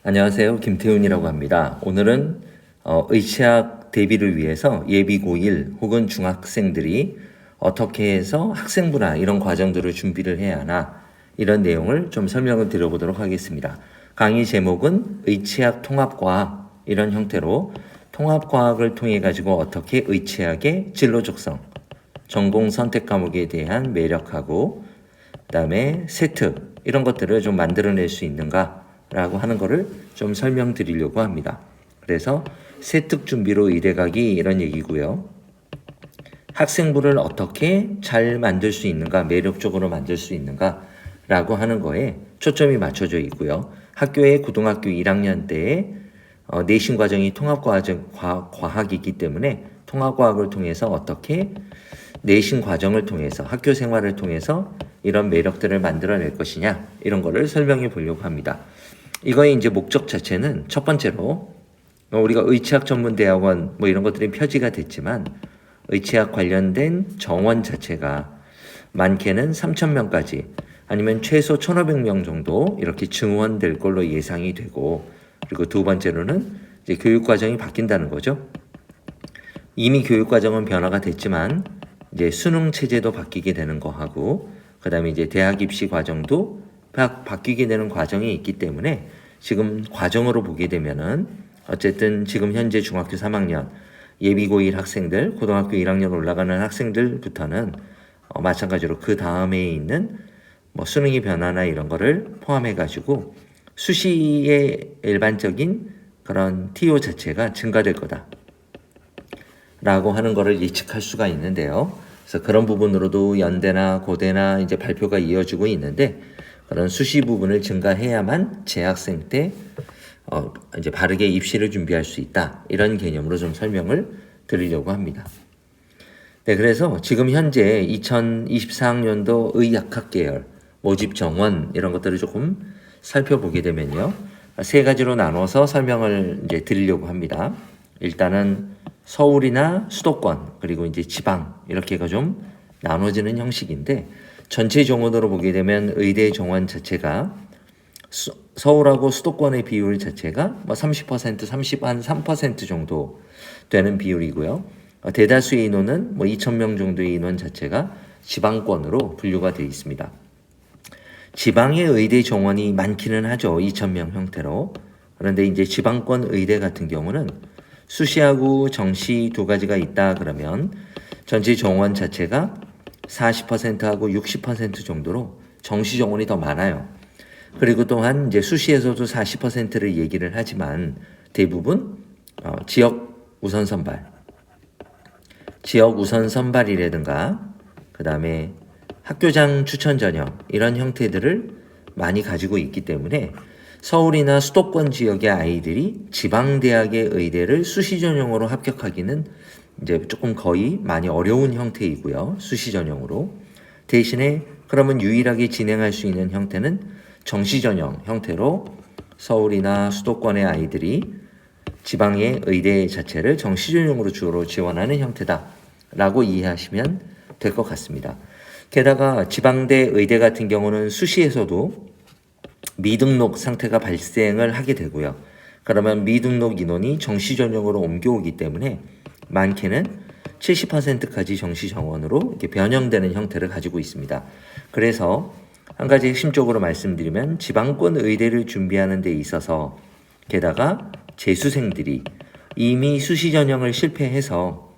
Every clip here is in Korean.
안녕하세요. 김태훈이라고 합니다. 오늘은 의치학 대비를 위해서 예비 고1 혹은 중학생들이 어떻게 해서 학생부나 이런 과정들을 준비를 해야 하나 이런 내용을 좀 설명을 드려보도록 하겠습니다. 강의 제목은 의치학 통합과학 이런 형태로 통합과학을 통해 가지고 어떻게 의치학의 진로적성, 전공 선택 과목에 대한 매력하고 그다음에 세특 이런 것들을 좀 만들어낼 수 있는가 라고 하는 거를 좀 설명드리려고 합니다. 그래서 세특 준비로 의대 가기 이런 얘기고요. 학생부를 어떻게 잘 만들 수 있는가, 매력적으로 만들 수 있는가 라고 하는 거에 초점이 맞춰져 있고요. 학교의 고등학교 1학년 때에 내신 과정이 통합과학이기 때문에 통합과학을 통해서 어떻게 내신 과정을 통해서 학교 생활을 통해서 이런 매력들을 만들어낼 것이냐 이런 거를 설명해 보려고 합니다. 이거의 이제 목적 자체는 첫 번째로 우리가 의치학 전문대학원 뭐 이런 것들이 표지가 됐지만 의치학 관련된 정원 자체가 많게는 3,000명까지 아니면 최소 1,500명 정도 이렇게 증원될 걸로 예상이 되고, 그리고 두 번째로는 이제 교육 과정이 바뀐다는 거죠. 이미 교육 과정은 변화가 됐지만 이제 수능 체제도 바뀌게 되는 거하고, 그다음에 이제 대학 입시 과정도 바뀌게 되는 과정이 있기 때문에 지금 과정으로 보게 되면은 어쨌든 지금 현재 중학교 3학년 예비 고1 학생들, 고등학교 1학년 올라가는 학생들부터는 마찬가지로 그 다음에 있는 뭐 수능의 변화나 이런 거를 포함해 가지고 수시의 일반적인 그런 TO 자체가 증가될 거다 라고 하는 거를 예측할 수가 있는데요. 그래서 그런 부분으로도 연대나 고대나 이제 발표가 이어지고 있는데, 그런 수시 부분을 증가해야만 재학생 때 이제 바르게 입시를 준비할 수 있다. 이런 개념으로 좀 설명을 드리려고 합니다. 네, 그래서 지금 현재 2024학년도 의학학 계열 모집 정원 이런 것들을 조금 살펴보게 되면요. 세 가지로 나눠서 설명을 이제 드리려고 합니다. 일단은 서울이나 수도권 그리고 이제 지방 이렇게가 좀 나눠지는 형식인데, 전체 정원으로 보게 되면 의대 정원 자체가 서울하고 수도권의 비율 자체가 뭐 30%, 33% 정도 되는 비율이고요. 대다수의 인원은 뭐 2,000명 정도의 인원 자체가 지방권으로 분류가 되어 있습니다. 지방의 의대 정원이 많기는 하죠. 2,000명 형태로. 그런데 이제 지방권 의대 같은 경우는 수시하고 정시 두 가지가 있다 그러면 전체 정원 자체가 40%하고 60% 정도로 정시 정원이 더 많아요. 그리고 또한 이제 수시에서도 40%를 얘기를 하지만 대부분 지역 우선 선발이라든가 그 다음에 학교장 추천 전형 이런 형태들을 많이 가지고 있기 때문에 서울이나 수도권 지역의 아이들이 지방대학의 의대를 수시 전형으로 합격하기는 이제 조금 거의 많이 어려운 형태이고요. 수시 전형으로. 대신에 그러면 유일하게 진행할 수 있는 형태는 정시 전형 형태로 서울이나 수도권의 아이들이 지방의 의대 자체를 정시 전형으로 주로 지원하는 형태다라고 이해하시면 될 것 같습니다. 게다가 지방대 의대 같은 경우는 수시에서도 미등록 상태가 발생을 하게 되고요. 그러면 미등록 인원이 정시 전형으로 옮겨오기 때문에 많게는 70%까지 정시 정원으로 이렇게 변형되는 형태를 가지고 있습니다. 그래서 한 가지 핵심적으로 말씀드리면 지방권 의대를 준비하는 데 있어서 게다가 재수생들이 이미 수시 전형을 실패해서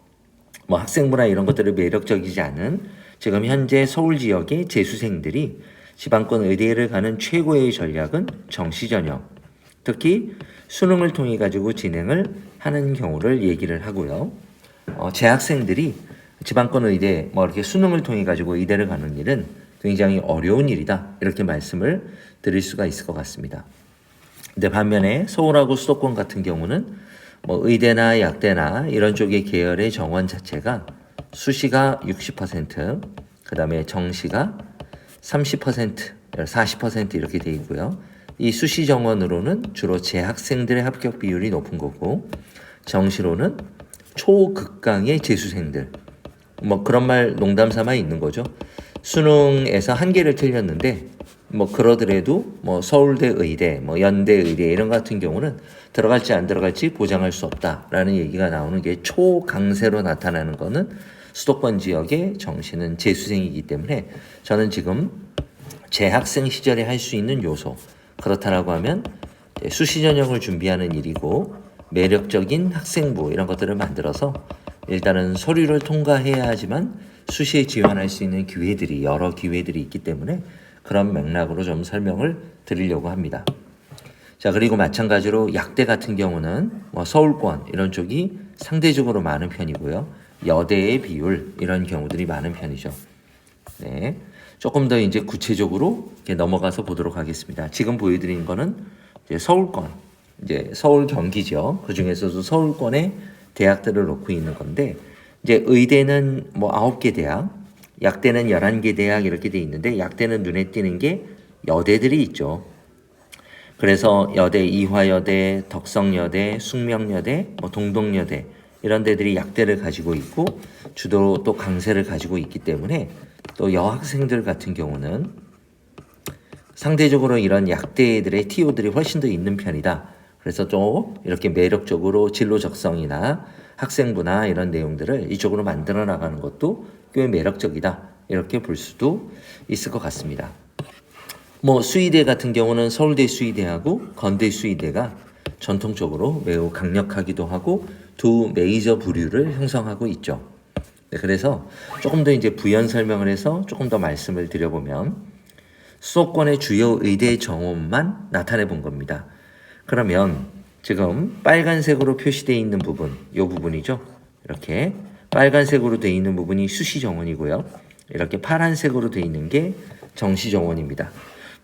뭐 학생부나 이런 것들을 매력적이지 않은 지금 현재 서울 지역의 재수생들이 지방권 의대를 가는 최고의 전략은 정시 전형, 특히 수능을 통해 가지고 진행을 하는 경우를 얘기를 하고요. 재학생들이 지방권 의대 뭐 이렇게 수능을 통해 가지고 의대를 가는 일은 굉장히 어려운 일이다 이렇게 말씀을 드릴 수가 있을 것 같습니다. 근데 반면에 서울하고 수도권 같은 경우는 뭐 의대나 약대나 이런 쪽의 계열의 정원 자체가 수시가 60%, 그 다음에 정시가 30%, 40% 이렇게 돼 있고요. 이 수시 정원으로는 주로 재학생들의 합격 비율이 높은 거고, 정시로는 초극강의 재수생들, 뭐 그런 말 농담 삼아 있는 거죠. 수능에서 한 개를 틀렸는데 뭐 그러더라도 뭐 서울대 의대, 뭐 연대 의대 이런 같은 경우는 들어갈지 안 들어갈지 보장할 수 없다라는 얘기가 나오는 게 초강세로 나타나는 거는 수도권 지역의 정시는 재수생이기 때문에 저는 지금 재학생 시절에 할 수 있는 요소 그렇다라고 하면 수시 전형을 준비하는 일이고 매력적인 학생부 이런 것들을 만들어서 일단은 서류를 통과해야 하지만 수시에 지원할 수 있는 기회들이 여러 기회들이 있기 때문에 그런 맥락으로 좀 설명을 드리려고 합니다. 자, 그리고 마찬가지로 약대 같은 경우는 뭐 서울권 이런 쪽이 상대적으로 많은 편이고요. 여대의 비율 이런 경우들이 많은 편이죠. 네, 조금 더 이제 구체적으로 이렇게 넘어가서 보도록 하겠습니다. 지금 보여드린 거는 이제 서울권, 이제 서울 경기죠. 그 중에서도 서울권의 대학들을 놓고 있는 건데 이제 의대는 뭐 9개 대학, 약대는 11개 대학 이렇게 돼 있는데 약대는 눈에 띄는 게 여대들이 있죠. 그래서 여대, 이화여대, 덕성여대, 숙명여대, 뭐 동덕여대 이런 데들이 약대를 가지고 있고 주로 또 강세를 가지고 있기 때문에 또 여학생들 같은 경우는 상대적으로 이런 약대들의 TO들이 훨씬 더 있는 편이다. 그래서 좀 이렇게 매력적으로 진로 적성이나 학생부나 이런 내용들을 이쪽으로 만들어 나가는 것도 꽤 매력적이다. 이렇게 볼 수도 있을 것 같습니다. 뭐 수의대 같은 경우는 서울대 수의대하고 건대 수의대가 전통적으로 매우 강력하기도 하고 두 메이저 부류를 형성하고 있죠. 네, 그래서 조금 더 이제 부연 설명을 해서 조금 더 말씀을 드려보면 수도권의 주요 의대 정원만 나타내 본 겁니다. 그러면 지금 빨간색으로 표시되어 있는 부분, 이 부분이죠. 이렇게 빨간색으로 되어 있는 부분이 수시 정원이고요. 이렇게 파란색으로 되어 있는 게 정시 정원입니다.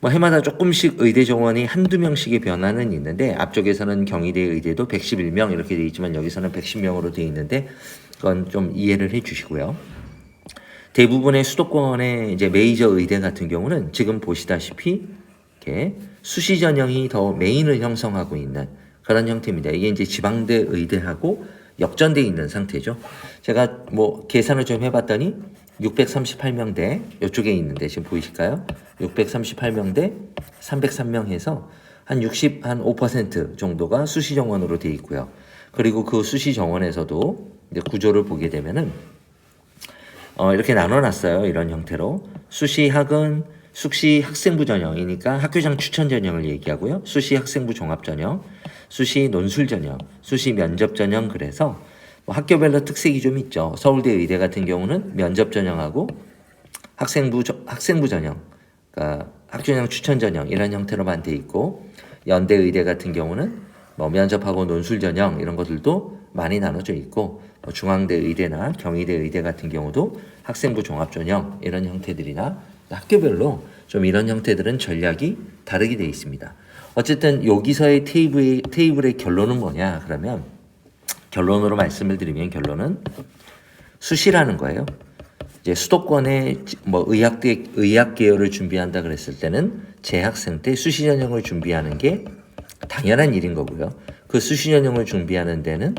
뭐 해마다 조금씩 의대 정원이 한두 명씩의 변화는 있는데 앞쪽에서는 경희대 의대도 111명 이렇게 되어 있지만 여기서는 110명으로 되어 있는데 그건 좀 이해를 해 주시고요. 대부분의 수도권의 이제 메이저 의대 같은 경우는 지금 보시다시피 이렇게 수시 전형이 더 메인을 형성하고 있는 그런 형태입니다. 이게 이제 지방대 의대하고 역전돼 있는 상태죠. 제가 뭐 계산을 좀 해봤더니 638명대 이쪽에 있는데 지금 보이실까요? 638명대 303명 해서 한 65% 정도가 수시 정원으로 되어 있고요. 그리고 그 수시 정원에서도 이제 구조를 보게 되면은 이렇게 나눠놨어요. 이런 형태로 수시학은 수시 학생부 전형이니까 학교장 추천 전형을 얘기하고요. 수시 학생부 종합 전형, 수시 논술 전형, 수시 면접 전형 그래서 뭐 학교별로 특색이 좀 있죠. 서울대 의대 같은 경우는 면접 전형하고 학생부 전형, 그러니까 학교장 추천 전형 이런 형태로만 돼 있고 연대 의대 같은 경우는 뭐 면접하고 논술 전형 이런 것들도 많이 나눠져 있고 뭐 중앙대 의대나 경희대 의대 같은 경우도 학생부 종합 전형 이런 형태들이나 학교별로 좀 이런 형태들은 전략이 다르게 되어 있습니다. 어쨌든 여기서의 테이블의 결론은 뭐냐 그러면 결론으로 말씀을 드리면 결론은 수시라는 거예요. 이제 수도권의 뭐 의학 계열을 준비한다 그랬을 때는 재학생 때 수시 전형을 준비하는 게 당연한 일인 거고요. 그 수시 전형을 준비하는 데는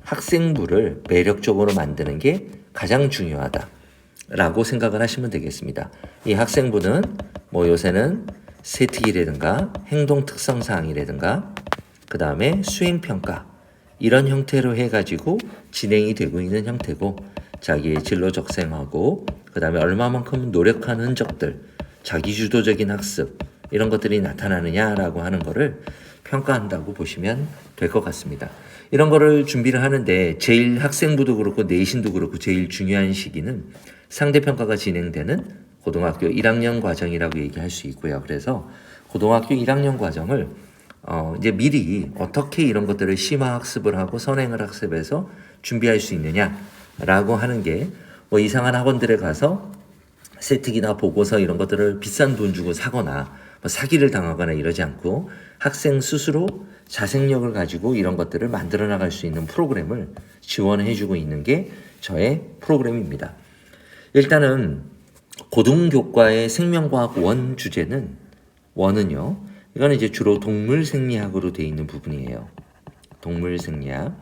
학생부를 매력적으로 만드는 게 가장 중요하다라고 생각을 하시면 되겠습니다. 이 학생부는 뭐 요새는 세특이라든가 행동 특성 사항이라든가 그 다음에 수행평가 이런 형태로 해가지고 진행이 되고 있는 형태고 자기의 진로 적성하고 그 다음에 얼마만큼 노력한 흔적들 자기주도적인 학습 이런 것들이 나타나느냐라고 하는 거를 평가한다고 보시면 될 것 같습니다. 이런 거를 준비를 하는데 제일 학생부도 그렇고 내신도 그렇고 제일 중요한 시기는 상대평가가 진행되는 고등학교 1학년 과정이라고 얘기할 수 있고요. 그래서 고등학교 1학년 과정을 이제 미리 어떻게 이런 것들을 심화 학습을 하고 선행을 학습해서 준비할 수 있느냐라고 하는 게 뭐 이상한 학원들에 가서 세특이나 보고서 이런 것들을 비싼 돈 주고 사거나 뭐 사기를 당하거나 이러지 않고 학생 스스로 자생력을 가지고 이런 것들을 만들어 나갈 수 있는 프로그램을 지원해 주고 있는 게 저의 프로그램입니다. 일단은 고등교과의 생명과학 원 주제는 원은요. 이거는 이제 주로 동물생리학으로 되어 있는 부분이에요. 동물생리학.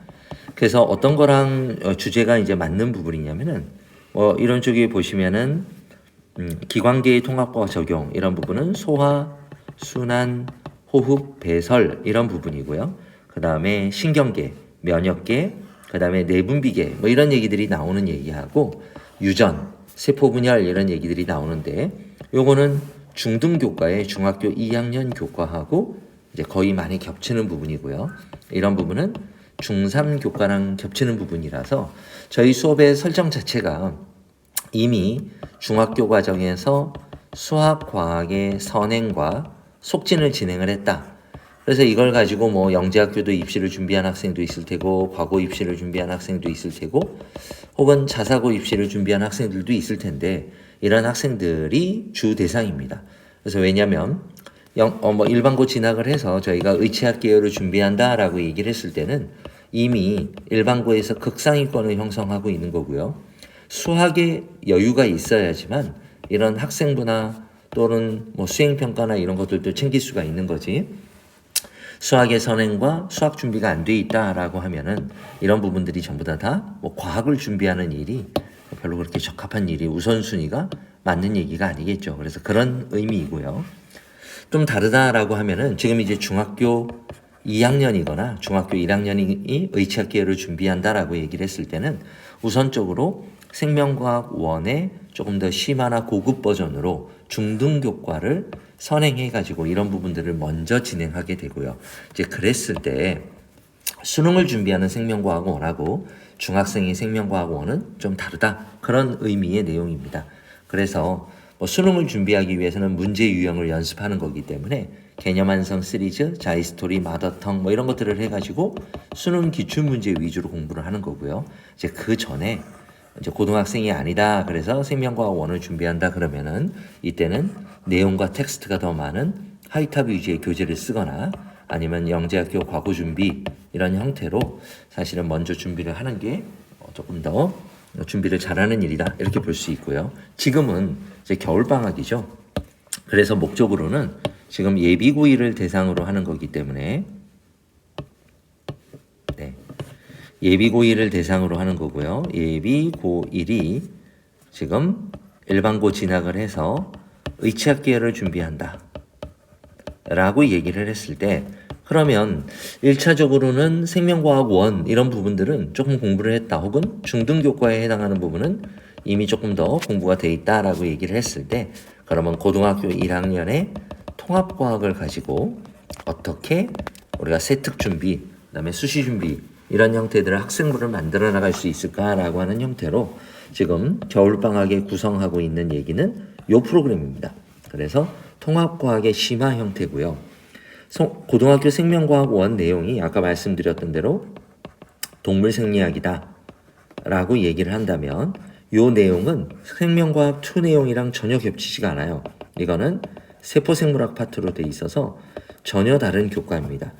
그래서 어떤 거랑 주제가 이제 맞는 부분이냐면은 이런 쪽에 보시면은 기관계의 통합과 적용 이런 부분은 소화, 순환, 호흡, 배설 이런 부분이고요. 그 다음에 신경계, 면역계, 그 다음에 내분비계 뭐 이런 얘기들이 나오는 얘기하고 유전, 세포분열 이런 얘기들이 나오는데 요거는 중등교과의 중학교 2학년 교과하고 이제 거의 많이 겹치는 부분이고요. 이런 부분은 중3 교과랑 겹치는 부분이라서 저희 수업의 설정 자체가 이미 중학교 과정에서 수학, 과학의 선행과 속진을 진행을 했다. 그래서 이걸 가지고 뭐 영재학교도 입시를 준비한 학생도 있을 테고 과고 입시를 준비한 학생도 있을 테고 혹은 자사고 입시를 준비한 학생들도 있을 텐데 이런 학생들이 주 대상입니다. 그래서 왜냐하면 일반고 진학을 해서 저희가 의치학 계열을 준비한다라고 얘기를 했을 때는 이미 일반고에서 극상위권을 형성하고 있는 거고요. 수학에 여유가 있어야지만 이런 학생부나 또는 뭐 수행평가나 이런 것들도 챙길 수가 있는 거지. 수학의 선행과 수학 준비가 안 돼 있다라고 하면은 이런 부분들이 전부 다 뭐 과학을 준비하는 일이 별로 그렇게 적합한 일이 우선순위가 맞는 얘기가 아니겠죠. 그래서 그런 의미이고요. 좀 다르다라고 하면은 지금 이제 중학교 2학년이거나 중학교 1학년이 의치학 계열을 준비한다라고 얘기를 했을 때는 우선적으로 생명과학 1의 조금 더 심화나 고급 버전으로 중등교과를 선행해가지고 이런 부분들을 먼저 진행하게 되고요. 이제 그랬을 때 수능을 준비하는 생명과학 1하고 중학생의 생명과학 1은 좀 다르다. 그런 의미의 내용입니다. 그래서 뭐 수능을 준비하기 위해서는 문제 유형을 연습하는 거기 때문에 개념 완성 시리즈, 자이스토리, 마더텅 뭐 이런 것들을 해가지고 수능 기출 문제 위주로 공부를 하는 거고요. 이제 그 전에 이제 고등학생이 아니다. 그래서 생명과학 1을 준비한다. 그러면은 이때는 내용과 텍스트가 더 많은 하이탑 위주의 교재를 쓰거나 아니면 영재학교 과고 준비 이런 형태로 사실은 먼저 준비를 하는 게 조금 더 준비를 잘하는 일이다. 이렇게 볼 수 있고요. 지금은 이제 겨울방학이죠. 그래서 목적으로는 지금 예비고1을 대상으로 하는 거기 때문에 예비고1을 대상으로 하는 거고요. 예비고1이 지금 일반고 진학을 해서 의치학 계열을 준비한다 라고 얘기를 했을 때 그러면 1차적으로는 생명과학 1 이런 부분들은 조금 공부를 했다 혹은 중등교과에 해당하는 부분은 이미 조금 더 공부가 돼 있다라고 얘기를 했을 때 그러면 고등학교 1학년에 통합과학을 가지고 어떻게 우리가 세특 준비, 그 다음에 수시 준비 이런 형태들의 학생부를 만들어 나갈 수 있을까라고 하는 형태로 지금 겨울방학에 구성하고 있는 얘기는 이 프로그램입니다. 그래서 통합과학의 심화 형태고요. 고등학교 생명과학 1 내용이 아까 말씀드렸던 대로 동물생리학이다 라고 얘기를 한다면 이 내용은 생명과학 2 내용이랑 전혀 겹치지가 않아요. 이거는 세포생물학 파트로 돼 있어서 전혀 다른 교과입니다.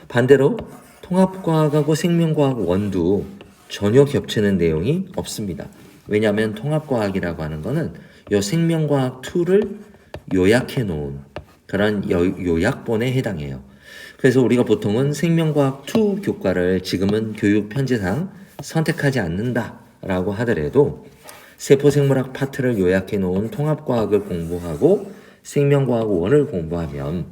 반대로 통합과학하고 생명과학 1도 전혀 겹치는 내용이 없습니다. 왜냐하면 통합과학이라고 하는 거는 이 생명과학 2를 요약해 놓은 그런 요약본에 해당해요. 그래서 우리가 보통은 생명과학 2 교과를 지금은 교육 편제상 선택하지 않는다라고 하더라도 세포생물학 파트를 요약해 놓은 통합과학을 공부하고 생명과학 1을 공부하면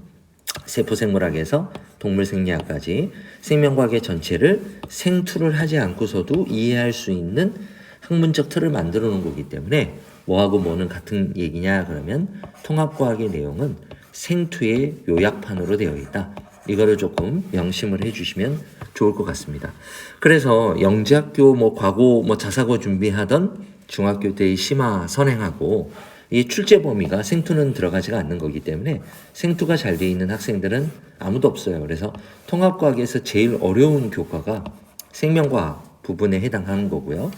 세포생물학에서 동물생리학까지 생명과학의 전체를 생투를 하지 않고서도 이해할 수 있는 학문적 틀을 만들어 놓은 거기 때문에 뭐하고 뭐는 같은 얘기냐 그러면 통합과학의 내용은 생투의 요약판으로 되어 있다. 이거를 조금 명심을 해주시면 좋을 것 같습니다. 그래서 영재학교 과고 자사고 준비하던 중학교 때의 심화 선행하고 이 출제 범위가 생투는 들어가지가 않는 거기 때문에 생투가 잘 돼 있는 학생들은 아무도 없어요. 그래서 통합과학에서 제일 어려운 교과가 생명과학 부분에 해당하는 거고요.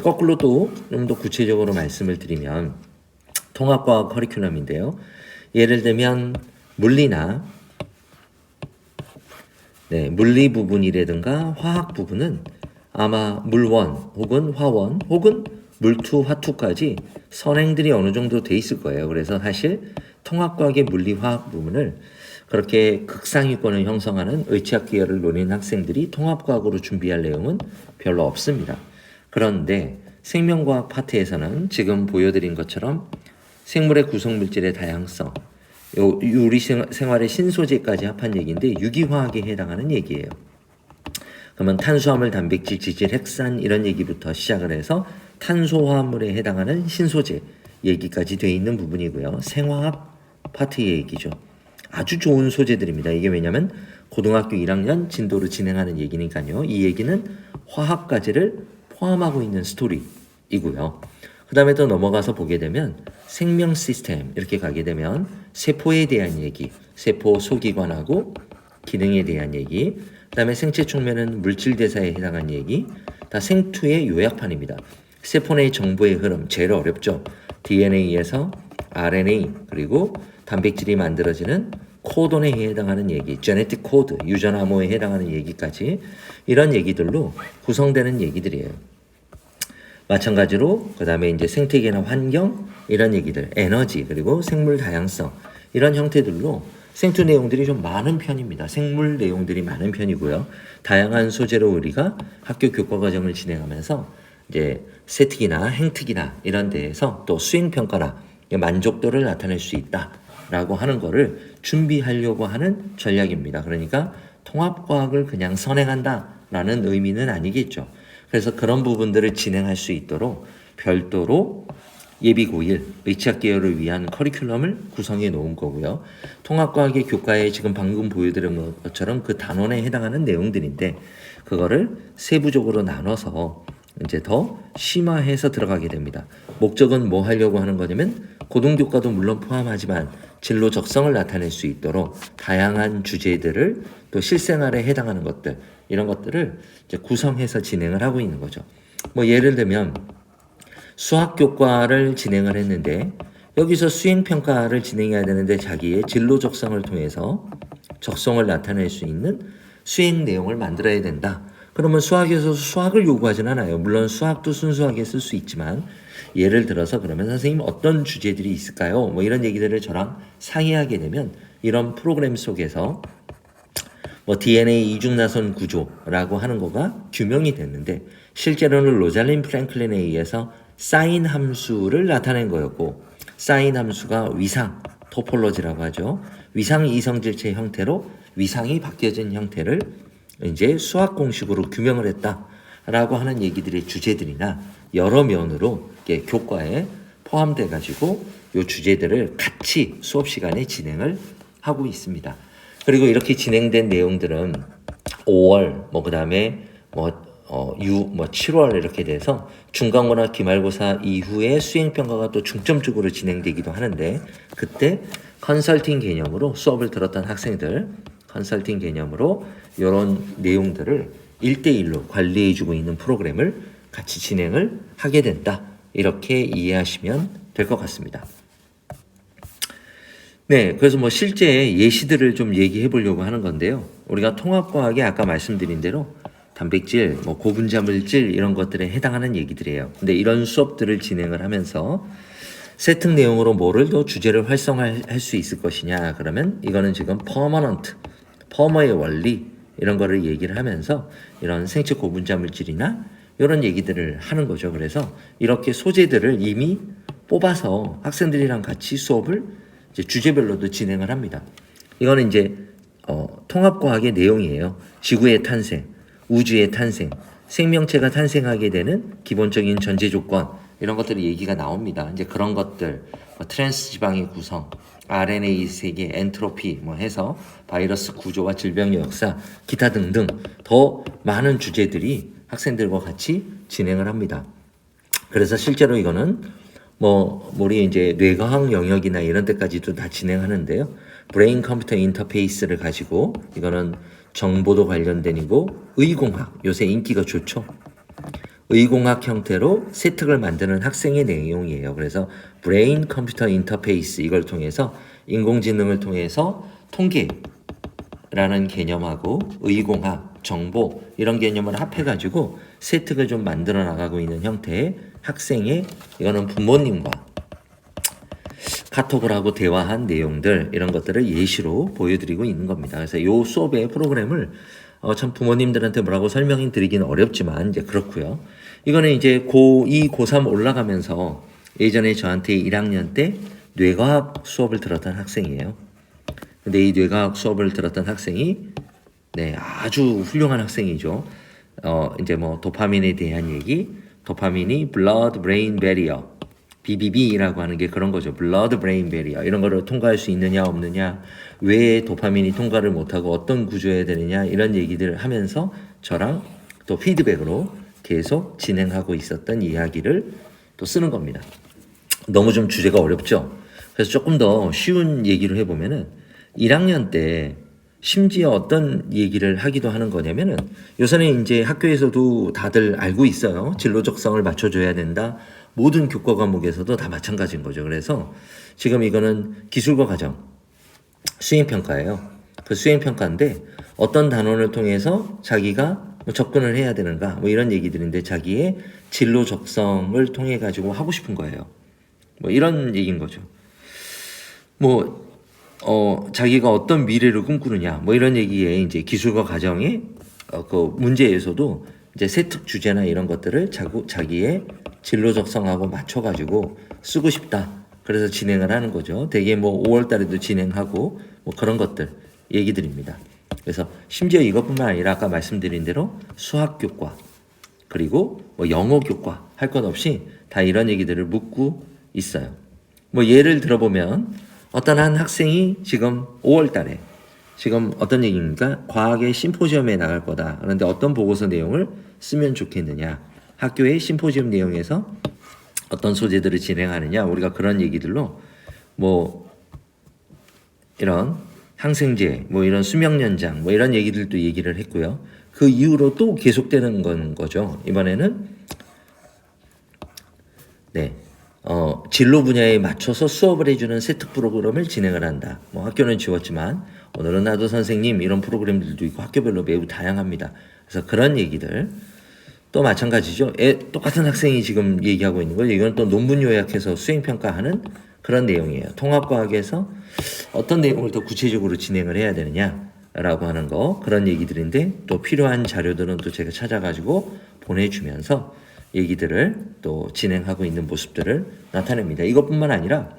거꾸로 또 좀 더 구체적으로 말씀을 드리면 통합과학 커리큘럼인데요. 예를 들면 물리나 물리 부분이라든가 화학 부분은 아마 물원 혹은 화원 혹은 물투, 화투까지 선행들이 어느 정도 돼 있을 거예요. 그래서 사실 통합과학의 물리, 화학 부분을 그렇게 극상위권을 형성하는 의치학 계열을 노리는 학생들이 통합과학으로 준비할 내용은 별로 없습니다. 그런데 생명과학 파트에서는 지금 보여드린 것처럼 생물의 구성물질의 다양성, 요 우리 생활의 신소재까지 합한 얘기인데 유기화학에 해당하는 얘기예요. 그러면 탄수화물, 단백질, 지질, 핵산 이런 얘기부터 시작을 해서 탄소화물에 해당하는 신소재 얘기까지 돼 있는 부분이고요. 생화학 파트의 얘기죠. 아주 좋은 소재들입니다. 이게 왜냐면 고등학교 1학년 진도로 진행하는 얘기니까요. 이 얘기는 화학까지를 포함하고 있는 스토리이고요. 그 다음에 또 넘어가서 보게 되면 생명 시스템 이렇게 가게 되면 세포에 대한 얘기, 세포 소기관하고 기능에 대한 얘기, 그 다음에 생체 측면은 물질 대사에 해당한 얘기, 다 생투의 요약판입니다. 세포 내 정보의 흐름 제일 어렵죠. DNA에서 RNA 그리고 단백질이 만들어지는 코돈에 해당하는 얘기, 제네틱 코드, 유전 암호에 해당하는 얘기까지 이런 얘기들로 구성되는 얘기들이에요. 마찬가지로 그 다음에 이제 생태계나 환경 이런 얘기들, 에너지 그리고 생물 다양성 이런 형태들로 생투 내용들이 좀 많은 편입니다. 생물 내용들이 많은 편이고요. 다양한 소재로 우리가 학교 교과 과정을 진행하면서 이제 세특이나 행특이나 이런 데에서 또 수행 평가나 만족도를 나타낼 수 있다라고 하는 거를 준비하려고 하는 전략입니다. 그러니까 통합과학을 그냥 선행한다라는 의미는 아니겠죠. 그래서 그런 부분들을 진행할 수 있도록 별도로 예비고1 의치학 계열을 위한 커리큘럼을 구성해 놓은 거고요. 통합과학의 교과에 지금 방금 보여드린 것처럼 그 단원에 해당하는 내용들인데 그거를 세부적으로 나눠서 이제 더 심화해서 들어가게 됩니다. 목적은 뭐 하려고 하는 거냐면 고등교과도 물론 포함하지만 진로 적성을 나타낼 수 있도록 다양한 주제들을 또 실생활에 해당하는 것들 이런 것들을 이제 구성해서 진행을 하고 있는 거죠. 뭐 예를 들면 수학교과를 진행을 했는데 여기서 수행평가를 진행해야 되는데 자기의 진로 적성을 통해서 적성을 나타낼 수 있는 수행 내용을 만들어야 된다. 그러면 수학에서 수학을 요구하진 않아요. 물론 수학도 순수하게 쓸 수 있지만 예를 들어서 그러면 선생님 어떤 주제들이 있을까요? 뭐 이런 얘기들을 저랑 상의하게 되면 이런 프로그램 속에서 뭐 DNA 이중나선 구조라고 하는 거가 규명이 됐는데 실제로는 로잘린 프랭클린에 의해서 사인 함수를 나타낸 거였고 사인 함수가 위상 토폴로지라고 하죠. 위상 이성질체 형태로 위상이 바뀌어진 형태를 이제 수학 공식으로 규명을 했다라고 하는 얘기들의 주제들이나 여러 면으로 교과에 포함돼 가지고 이 주제들을 같이 수업 시간에 진행을 하고 있습니다. 그리고 이렇게 진행된 내용들은 5월 뭐 그다음에 7월 이렇게 돼서 중간고사 기말고사 이후에 수행평가가 또 중점적으로 진행되기도 하는데 그때 컨설팅 개념으로 수업을 들었던 학생들 컨설팅 개념으로 이런 내용들을 1대1로 관리해주고 있는 프로그램을 같이 진행을 하게 된다. 이렇게 이해하시면 될 것 같습니다. 네, 그래서 뭐 실제 예시들을 좀 얘기해 보려고 하는 건데요. 우리가 통합과학에 아까 말씀드린 대로 단백질, 뭐 고분자 물질 이런 것들에 해당하는 얘기들이에요. 근데 이런 수업들을 진행을 하면서 세특 내용으로 뭐를 더 주제를 활성화할 수 있을 것이냐 그러면 이거는 지금 퍼머넌트, 퍼머의 원리 이런 거를 얘기를 하면서 이런 생체 고분자 물질이나 이런 얘기들을 하는 거죠. 그래서 이렇게 소재들을 이미 뽑아서 학생들이랑 같이 수업을 이제 주제별로도 진행을 합니다. 이거는 이제 통합과학의 내용이에요. 지구의 탄생, 우주의 탄생, 생명체가 탄생하게 되는 기본적인 전제 조건 이런 것들이 얘기가 나옵니다. 이제 그런 것들, 트랜스 지방의 구성, RNA 세계, 엔트로피 뭐 해서 바이러스 구조와 질병의 역사, 기타 등등 더 많은 주제들이 학생들과 같이 진행을 합니다. 그래서 실제로 이거는 우리 이제 뇌과학 영역이나 이런 데까지도 다 진행하는데요. 브레인 컴퓨터 인터페이스를 가지고 이거는 정보도 관련된이고 의공학 요새 인기가 좋죠. 의공학 형태로 세특을 만드는 학생의 내용이에요. 그래서 브레인 컴퓨터 인터페이스 이걸 통해서 인공지능을 통해서 통계라는 개념하고 의공학, 정보 이런 개념을 합해가지고 세특을 좀 만들어 나가고 있는 형태의 학생의 이거는 부모님과 카톡을 하고 대화한 내용들 이런 것들을 예시로 보여드리고 있는 겁니다. 그래서 이 수업의 프로그램을 참 부모님들한테 뭐라고 설명이 드리기는 어렵지만 이제 그렇고요. 이거는 이제 고2, 고3 올라가면서 예전에 저한테 1학년 때 뇌과학 수업을 들었던 학생이에요. 근데 이 뇌과학 수업을 들었던 학생이 네, 아주 훌륭한 학생이죠. 이제 뭐 도파민에 대한 얘기, 도파민이 blood brain barrier, BBB라고 하는 게 그런 거죠. blood brain barrier 이런 거를 통과할 수 있느냐 없느냐, 왜 도파민이 통과를 못하고 어떤 구조해야 되느냐 이런 얘기들을 하면서 저랑 또 피드백으로 계속 진행하고 있었던 이야기를 또 쓰는 겁니다. 너무 좀 주제가 어렵죠. 그래서 조금 더 쉬운 얘기를 해보면은 1학년 때 심지어 어떤 얘기를 하기도 하는 거냐면은 요새는 이제 학교에서도 다들 알고 있어요. 진로 적성을 맞춰줘야 된다. 모든 교과 과목에서도 다 마찬가지인 거죠. 그래서 지금 이거는 기술과 과정 수행평가예요. 그 수행평가인데 어떤 단원을 통해서 자기가 뭐 접근을 해야 되는가 뭐 이런 얘기들인데 자기의 진로 적성을 통해 가지고 하고 싶은 거예요. 뭐 이런 얘기인 거죠. 뭐 자기가 어떤 미래를 꿈꾸느냐 뭐 이런 얘기에 이제 기술과 과정의 그 문제에서도 이제 세특 주제나 이런 것들을 자기의 진로 적성하고 맞춰 가지고 쓰고 싶다. 그래서 진행을 하는 거죠. 대개 뭐 5월 달에도 진행하고 뭐 그런 것들 얘기들입니다. 그래서 심지어 이것뿐만 아니라 아까 말씀드린 대로 수학 교과 그리고 뭐 영어 교과 할 것 없이 다 이런 얘기들을 묻고 있어요. 뭐 예를 들어보면 어떤 한 학생이 지금 5월 달에 지금 어떤 얘기입니까? 과학의 심포지엄에 나갈 거다. 그런데 어떤 보고서 내용을 쓰면 좋겠느냐? 학교의 심포지엄 내용에서 어떤 소재들을 진행하느냐? 우리가 그런 얘기들로 뭐 이런 항생제, 뭐 이런 수명 연장, 뭐 이런 얘기들도 얘기를 했고요. 그 이후로 또 계속되는 건 거죠. 이번에는 네. 진로 분야에 맞춰서 수업을 해주는 세특 프로그램을 진행을 한다. 뭐 학교는 지웠지만 오늘은 나도 선생님 이런 프로그램들도 있고 학교별로 매우 다양합니다. 그래서 그런 얘기들 또 마찬가지죠. 똑같은 학생이 지금 얘기하고 있는 거예요. 이건 또 논문 요약해서 수행평가하는 그런 내용이에요. 통합과학에서 어떤 내용을 더 구체적으로 진행을 해야 되느냐라고 하는 거 그런 얘기들인데 또 필요한 자료들은 또 제가 찾아가지고 보내주면서 얘기들을 또 진행하고 있는 모습들을 나타냅니다. 이것뿐만 아니라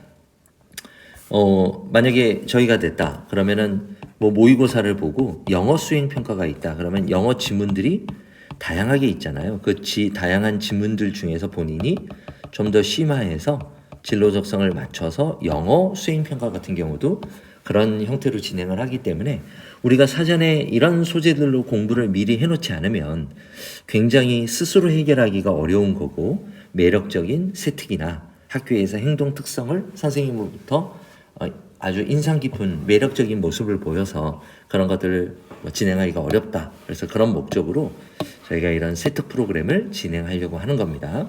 만약에 저희가 됐다 그러면은 뭐 모의고사를 보고 영어 수행 평가가 있다 그러면 영어 지문들이 다양하게 있잖아요. 그 다양한 지문들 중에서 본인이 좀 더 심화해서 진로 적성을 맞춰서 영어 수행 평가 같은 경우도 그런 형태로 진행을 하기 때문에 우리가 사전에 이런 소재들로 공부를 미리 해놓지 않으면 굉장히 스스로 해결하기가 어려운 거고 매력적인 세특이나 학교에서 행동 특성을 선생님으로부터 아주 인상 깊은 매력적인 모습을 보여서 그런 것들을 진행하기가 어렵다. 그래서 그런 목적으로 저희가 이런 세특 프로그램을 진행하려고 하는 겁니다.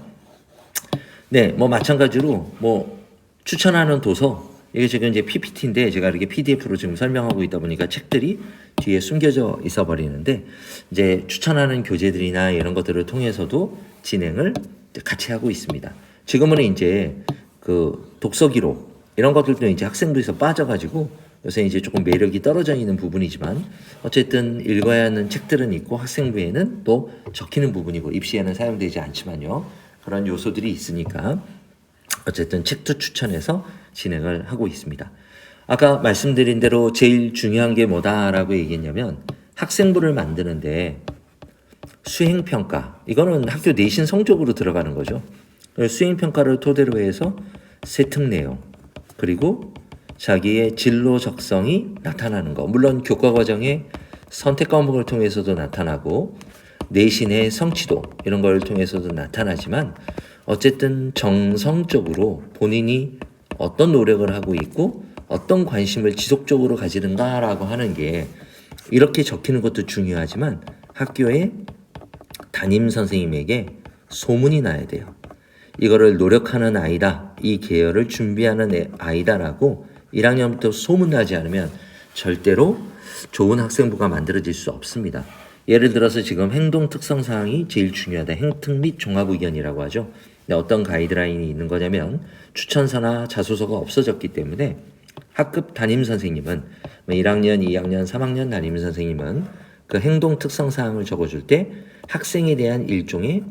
네, 뭐 마찬가지로 뭐 추천하는 도서 이게 지금 이제 PPT인데 제가 이렇게 PDF로 지금 설명하고 있다 보니까 책들이 뒤에 숨겨져 있어 버리는데 이제 추천하는 교재들이나 이런 것들을 통해서도 진행을 같이 하고 있습니다. 지금은 이제 그 독서 기록 이런 것들도 이제 학생부에서 빠져가지고 요새 이제 조금 매력이 떨어져 있는 부분이지만 어쨌든 읽어야 하는 책들은 있고 학생부에는 또 적히는 부분이고 입시에는 사용되지 않지만요. 그런 요소들이 있으니까 어쨌든 책도 추천해서 진행을 하고 있습니다. 아까 말씀드린 대로 제일 중요한 게 뭐다라고 얘기했냐면 학생부를 만드는데 수행평가 이거는 학교 내신 성적으로 들어가는 거죠. 수행평가를 토대로 해서 세특 내용 그리고 자기의 진로 적성이 나타나는 거 물론 교과 과정의 선택 과목을 통해서도 나타나고 내신의 성취도 이런 걸 통해서도 나타나지만 어쨌든 정성적으로 본인이 어떤 노력을 하고 있고 어떤 관심을 지속적으로 가지는가라고 하는 게 이렇게 적히는 것도 중요하지만 학교의 담임 선생님에게 소문이 나야 돼요. 이거를 노력하는 아이다. 이 계열을 준비하는 아이다라고 1학년부터 소문나지 않으면 절대로 좋은 학생부가 만들어질 수 없습니다. 예를 들어서 지금 행동 특성 사항이 제일 중요하다. 행특 및 종합 의견이라고 하죠. 어떤 가이드라인이 있는 거냐면 추천서나 자소서가 없어졌기 때문에 학급 담임 선생님은 1학년, 2학년, 3학년 담임 선생님은 그 행동 특성 사항을 적어줄 때 학생에 대한 일종의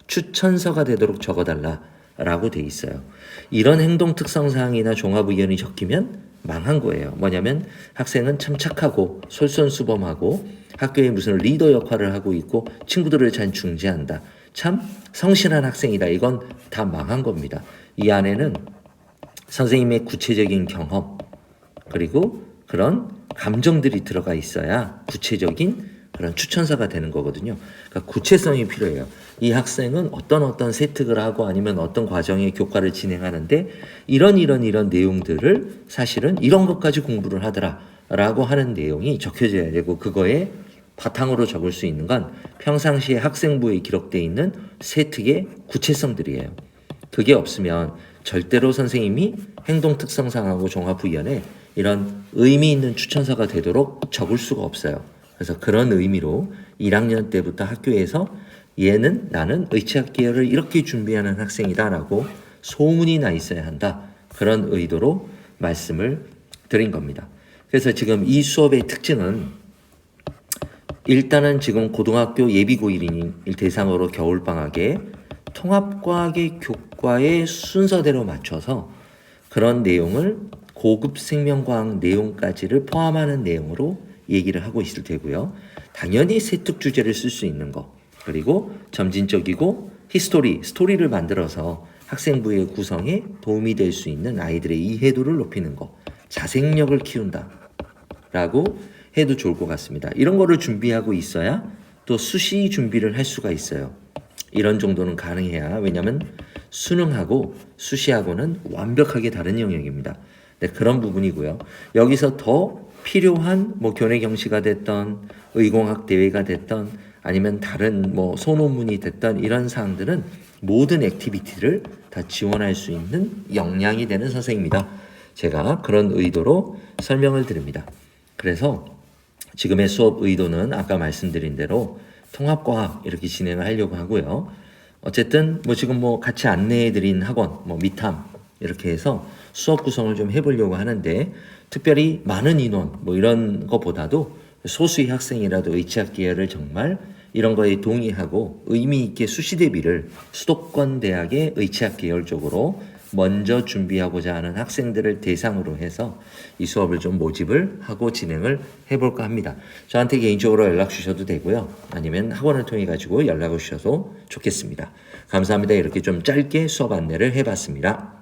추천서가 되도록 적어달라 라고 돼 있어요. 이런 행동 특성사항이나 종합의견이 적히면 망한 거예요. 뭐냐면 학생은 참 착하고 솔선수범하고 학교에 무슨 리더 역할을 하고 있고 친구들을 잘 중재한다. 참 성실한 학생이다. 이건 다 망한 겁니다. 이 안에는 선생님의 구체적인 경험 그리고 그런 감정들이 들어가 있어야 구체적인 그런 추천사가 되는 거거든요. 그러니까 구체성이 필요해요. 이 학생은 어떤 세특을 하고 아니면 어떤 과정의 교과를 진행하는데 이런 내용들을 사실은 이런 것까지 공부를 하더라라고 하는 내용이 적혀져야 되고 그거에 바탕으로 적을 수 있는 건 평상시에 학생부에 기록되어 있는 세특의 구체성들이에요. 그게 없으면 절대로 선생님이 행동특성상하고 종합의견에 이런 의미 있는 추천사가 되도록 적을 수가 없어요. 그래서 그런 의미로 1학년 때부터 학교에서 나는 의치학 계열을 이렇게 준비하는 학생이다라고 소문이 나 있어야 한다. 그런 의도로 말씀을 드린 겁니다. 그래서 지금 이 수업의 특징은 일단은 지금 고등학교 예비고1인 대상으로 겨울방학에 통합과학의 교과의 순서대로 맞춰서 그런 내용을 고급 생명과학 내용까지를 포함하는 내용으로 얘기를 하고 있을 테고요. 당연히 세특 주제를 쓸 수 있는 거 그리고 점진적이고 스토리를 만들어서 학생부의 구성에 도움이 될 수 있는 아이들의 이해도를 높이는 거 자생력을 키운다 라고 해도 좋을 것 같습니다. 이런 거를 준비하고 있어야 또 수시 준비를 할 수가 있어요. 이런 정도는 가능해야 왜냐하면 수능하고 수시하고는 완벽하게 다른 영역입니다. 네, 그런 부분이고요. 여기서 더 필요한 교내 경시가 됐던 의공학 대회가 됐던 아니면 다른 소논문이 됐던 이런 사항들은 모든 액티비티를 다 지원할 수 있는 역량이 되는 선생님이다. 제가 그런 의도로 설명을 드립니다. 그래서 지금의 수업 의도는 아까 말씀드린 대로 통합과학 이렇게 진행을 하려고 하고요. 어쨌든 지금 같이 안내해드린 학원 미탐 이렇게 해서 수업 구성을 좀 해보려고 하는데 특별히 많은 인원 이런 것보다도 소수의 학생이라도 의치학 계열을 정말 이런 거에 동의하고 의미 있게 수시 대비를 수도권 대학의 의치학 계열 쪽으로 먼저 준비하고자 하는 학생들을 대상으로 해서 이 수업을 좀 모집을 하고 진행을 해볼까 합니다. 저한테 개인적으로 연락 주셔도 되고요. 아니면 학원을 통해 가지고 연락을 주셔도 좋겠습니다. 감사합니다. 이렇게 좀 짧게 수업 안내를 해봤습니다.